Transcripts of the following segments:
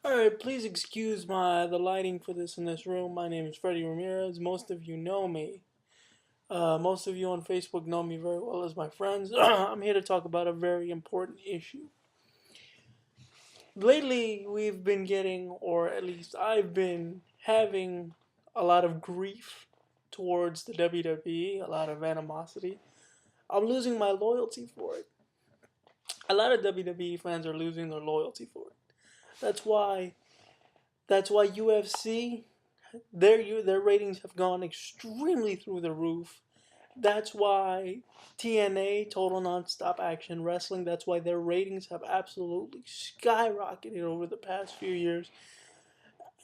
Alright, please excuse the lighting for this in this room. My name is Freddie Ramirez. Most of you know me. Most of you on Facebook know me very well as my friends. I'm here to talk about a very important issue. Lately, we've been getting, or at least I've been having, a lot of grief towards the WWE, a lot of animosity. I'm losing my loyalty for it. A lot of WWE fans are losing their loyalty for it. That's why that's why UFC their ratings have gone extremely through the roof. That's why TNA, Total Nonstop Action Wrestling, that's why their ratings have absolutely skyrocketed over the past few years.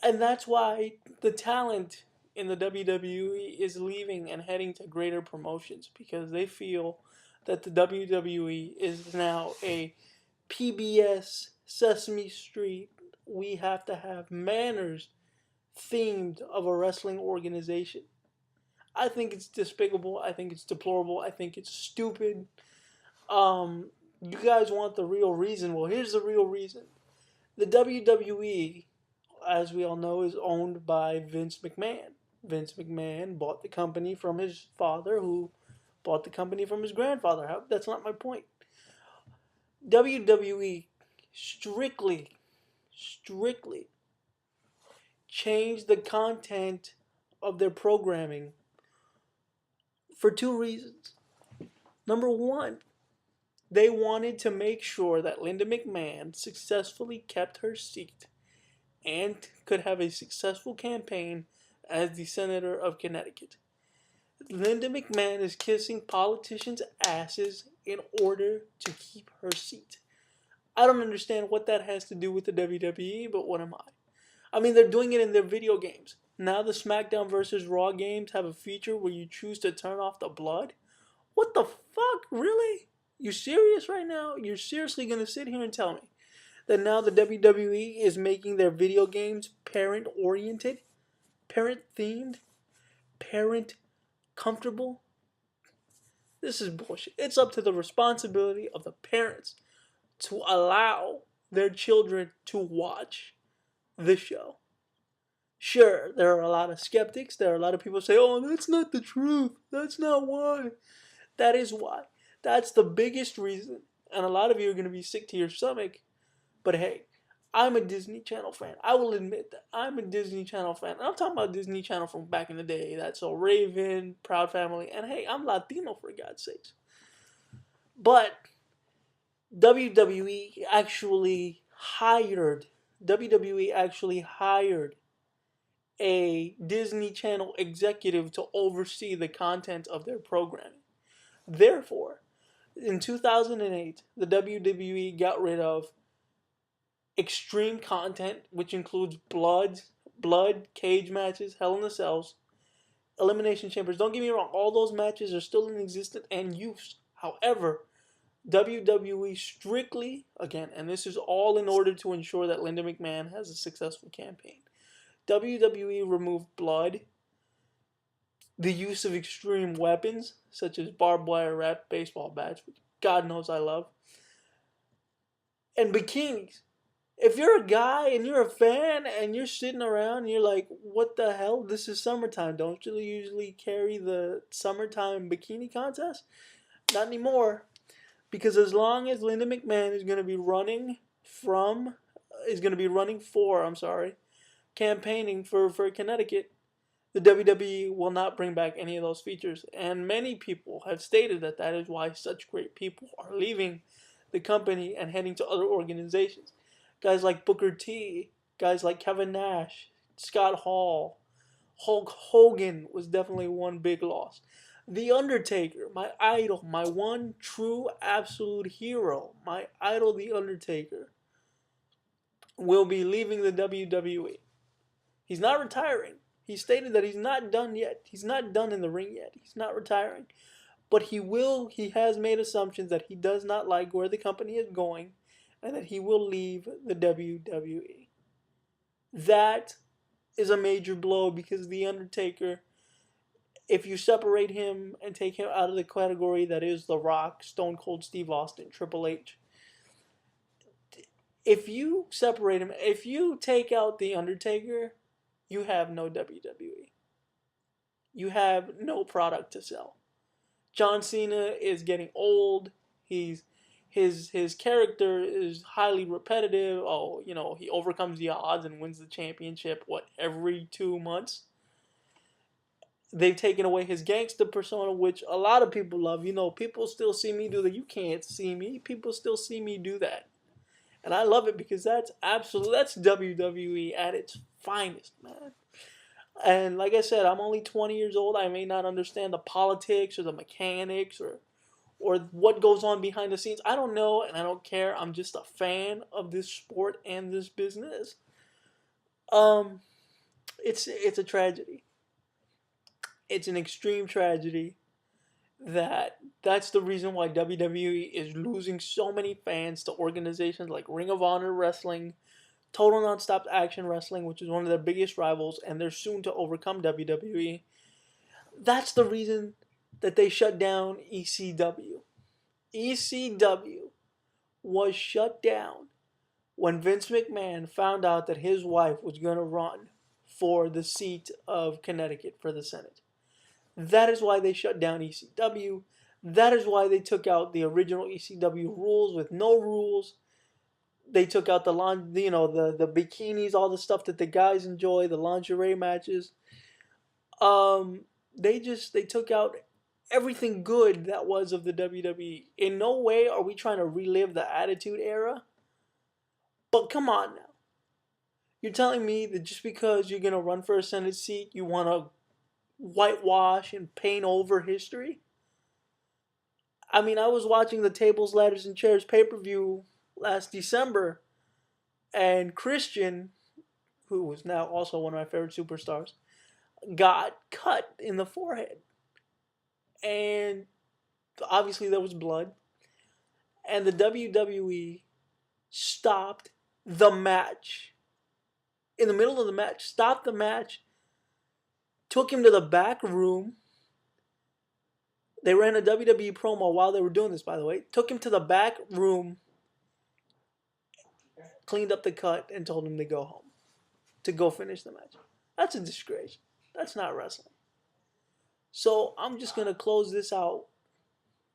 And that's why the talent in the WWE is leaving and heading to greater promotions because they feel that the WWE is now a PBS Sesame Street. We have to have manners themed of a wrestling organization. I think it's despicable. I think it's deplorable. I think it's stupid. You guys want the real reason? Well, here's the real reason. The WWE, as we all know, is owned by Vince McMahon. Vince McMahon bought the company from his father, who bought the company from his grandfather. That's not my point. WWE strictly changed the content of their programming for two reasons. Number one, they wanted to make sure that Linda McMahon successfully kept her seat and could have a successful campaign as the Senator of Connecticut. Linda McMahon is kissing politicians' asses in order to keep her seat. I don't understand what that has to do with the WWE, but what am I? I mean, they're doing it in their video games. Now the SmackDown vs. Raw games have a feature where you choose to turn off the blood. What the fuck? Really? You serious right now? You're seriously going to sit here and tell me that now the WWE is making their video games parent-oriented, parent-themed, parent-comfortable? This is bullshit. It's up to the responsibility of the parents to allow their children to watch the show. Sure, there are a lot of skeptics. There are a lot of people say, oh, that's not the truth. That's not why. That is why. That's the biggest reason. And a lot of you are going to be sick to your stomach. But hey, I'm a Disney Channel fan. I will admit that. I'm a Disney Channel fan. And I'm talking about Disney Channel from back in the day. That's So Raven, Proud Family. And hey, I'm Latino for God's sakes. But WWE actually hired WWE actually hired a Disney Channel executive to oversee the content of their programming. Therefore, in 2008, the WWE got rid of extreme content, which includes blood, cage matches, Hell in the Cells, Elimination Chambers. Don't get me wrong, all those matches are still in existence and use. However, WWE strictly, again, and this is all in order to ensure that Linda McMahon has a successful campaign. WWE removed blood, the use of extreme weapons, such as barbed wire wrapped baseball bats, which God knows I love, and bikinis. If you're a guy and you're a fan and you're sitting around and you're like, what the hell? This is summertime. Don't you usually carry the summertime bikini contest? Not anymore. Because as long as Linda McMahon is going to be campaigning for Connecticut, the WWE will not bring back any of those features. And many people have stated that that is why such great people are leaving the company and heading to other organizations. Guys like Booker T, guys like Kevin Nash, Scott Hall, Hulk Hogan was definitely one big loss. The Undertaker, my idol, my one true absolute hero, my idol, The Undertaker, will be leaving the WWE. He's not retiring. He stated that he's not done yet. He's not done in the ring yet. He's not retiring. But he has made assumptions that he does not like where the company is going and that he will leave the WWE. That is a major blow because The Undertaker, if you separate him and take him out of the category that is The Rock, Stone Cold Steve Austin, Triple H, If you separate him, if you take out The Undertaker, you have no WWE. You have no product to sell. John Cena is getting old. He's his character is highly repetitive. Oh, he overcomes the odds and wins the championship every 2 months. They've taken away his gangster persona, which a lot of people love. People still see me do that. You can't see me. People still see me do that. And I love it because that's WWE at its finest, man. And like I said, I'm only 20 years old. I may not understand the politics or the mechanics or what goes on behind the scenes. I don't know and I don't care. I'm just a fan of this sport and this business. Um it's a tragedy. It's an extreme tragedy that's the reason why WWE is losing so many fans to organizations like Ring of Honor Wrestling, Total Nonstop Action Wrestling, which is one of their biggest rivals, and they're soon to overcome WWE. That's the reason that they shut down ECW. ECW was shut down when Vince McMahon found out that his wife was going to run for the seat of Connecticut for the Senate. That is why they shut down ECW. That is why they took out the original ECW rules with no rules. They took out the bikinis, all the stuff that the guys enjoy, the lingerie matches. They took out everything good that was of the WWE. In no way are we trying to relive the Attitude Era. But come on now. You're telling me that just because you're going to run for a Senate seat, you want to whitewash and paint over history? I mean, I was watching the Tables, Ladders, and Chairs pay-per-view last December, and Christian, who was now also one of my favorite superstars, got cut in the forehead. And obviously there was blood. And the WWE stopped the match. In the middle of the match, stopped the match, took him to the back room. They ran a WWE promo while they were doing this, by the way. Took him to the back room, cleaned up the cut, and told him to go home. To go finish the match. That's a disgrace. That's not wrestling. So I'm just going to close this out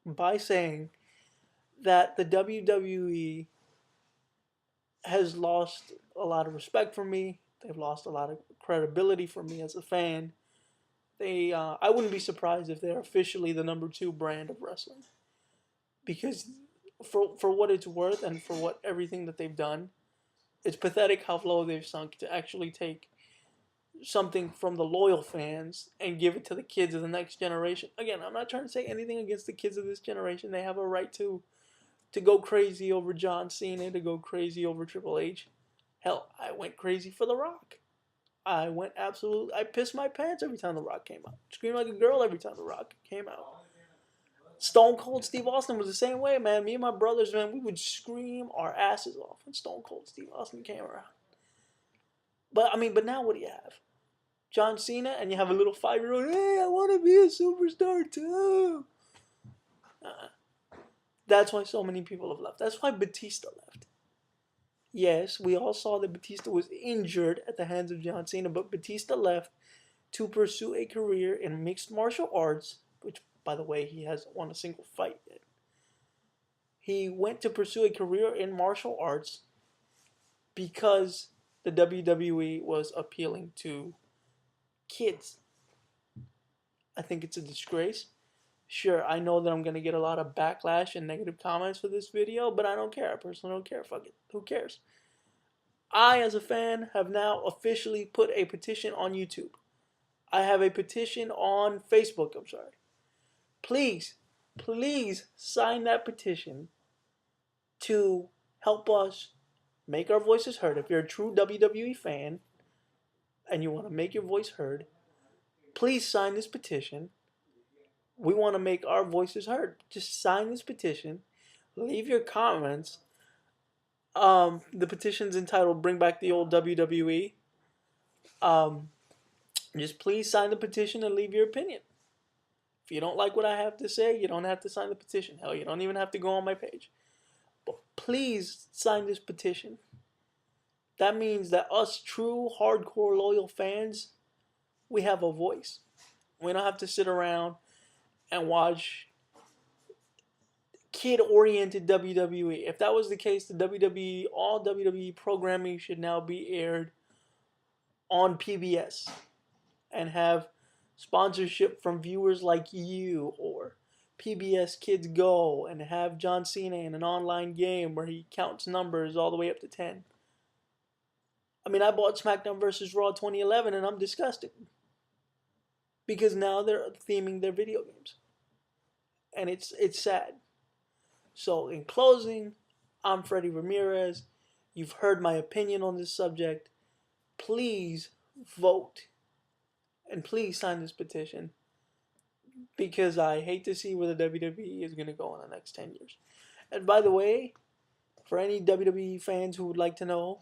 by saying that the WWE has lost a lot of respect for me. They've lost a lot of credibility for me as a fan. I wouldn't be surprised if they're officially the number 2 brand of wrestling. Because for what it's worth and for what everything that they've done, it's pathetic how low they've sunk to actually take something from the loyal fans and give it to the kids of the next generation. Again, I'm not trying to say anything against the kids of this generation. They have a right to go crazy over John Cena, to go crazy over Triple H. Hell, I went crazy for The Rock. I pissed my pants every time The Rock came out. Screamed like a girl every time The Rock came out. Stone Cold Steve Austin was the same way, man. Me and my brothers, man, we would scream our asses off when Stone Cold Steve Austin came around. But now what do you have? John Cena, and you have a little 5-year-old, hey, I want to be a superstar too. That's why so many people have left. That's why Batista left. Yes, we all saw that Batista was injured at the hands of John Cena, but Batista left to pursue a career in mixed martial arts, which, by the way, he hasn't won a single fight yet. He went to pursue a career in martial arts because the WWE was appealing to kids. I think it's a disgrace. Sure, I know that I'm going to get a lot of backlash and negative comments for this video, but I don't care. I personally don't care. Fuck it. Who cares? I, as a fan, have now officially put a petition on YouTube. I have a petition on Facebook, I'm sorry. Please sign that petition to help us make our voices heard. If you're a true WWE fan and you want to make your voice heard, please sign this petition. We want to make our voices heard. Just sign this petition. Leave your comments. The petition's entitled Bring Back the Old WWE. Just please sign the petition and leave your opinion. If you don't like what I have to say, you don't have to sign the petition. Hell, you don't even have to go on my page. But please sign this petition. That means that us true hardcore loyal fans, we have a voice. We don't have to sit around and watch kid-oriented WWE. If that was the case, the WWE, all WWE programming should now be aired on PBS and have sponsorship from viewers like you, or PBS Kids Go, and have John Cena in an online game where he counts numbers all the way up to 10. I mean, I bought SmackDown vs. Raw 2011 and I'm disgusted because now they're theming their video games. And it's sad. So in closing, I'm Freddie Ramirez. You've heard my opinion on this subject. Please vote and please sign this petition, because I hate to see where the WWE is going to go in the next 10 years. And by the way, for any WWE fans who would like to know,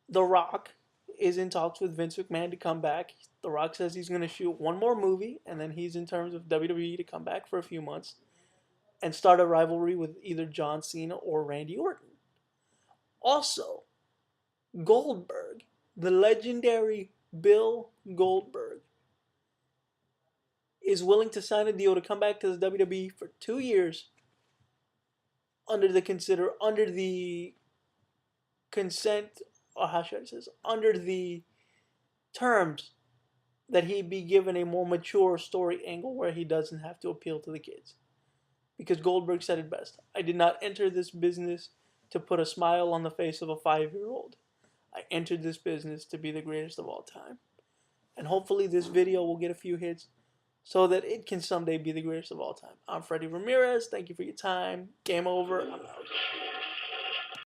The Rock is in talks with Vince McMahon to come back. The Rock says he's going to shoot one more movie, and then he's in terms of WWE to come back for a few months and start a rivalry with either John Cena or Randy Orton. Also, Goldberg, the legendary Bill Goldberg, is willing to sign a deal to come back to the WWE for 2 years under the consent, or how should I say this, under the terms that he be given a more mature story angle where he doesn't have to appeal to the kids. Because Goldberg said it best: I did not enter this business to put a smile on the face of a 5-year-old. I entered this business to be the greatest of all time. And hopefully this video will get a few hits so that it can someday be the greatest of all time. I'm Freddie Ramirez. Thank you for your time. Game over. I'm out.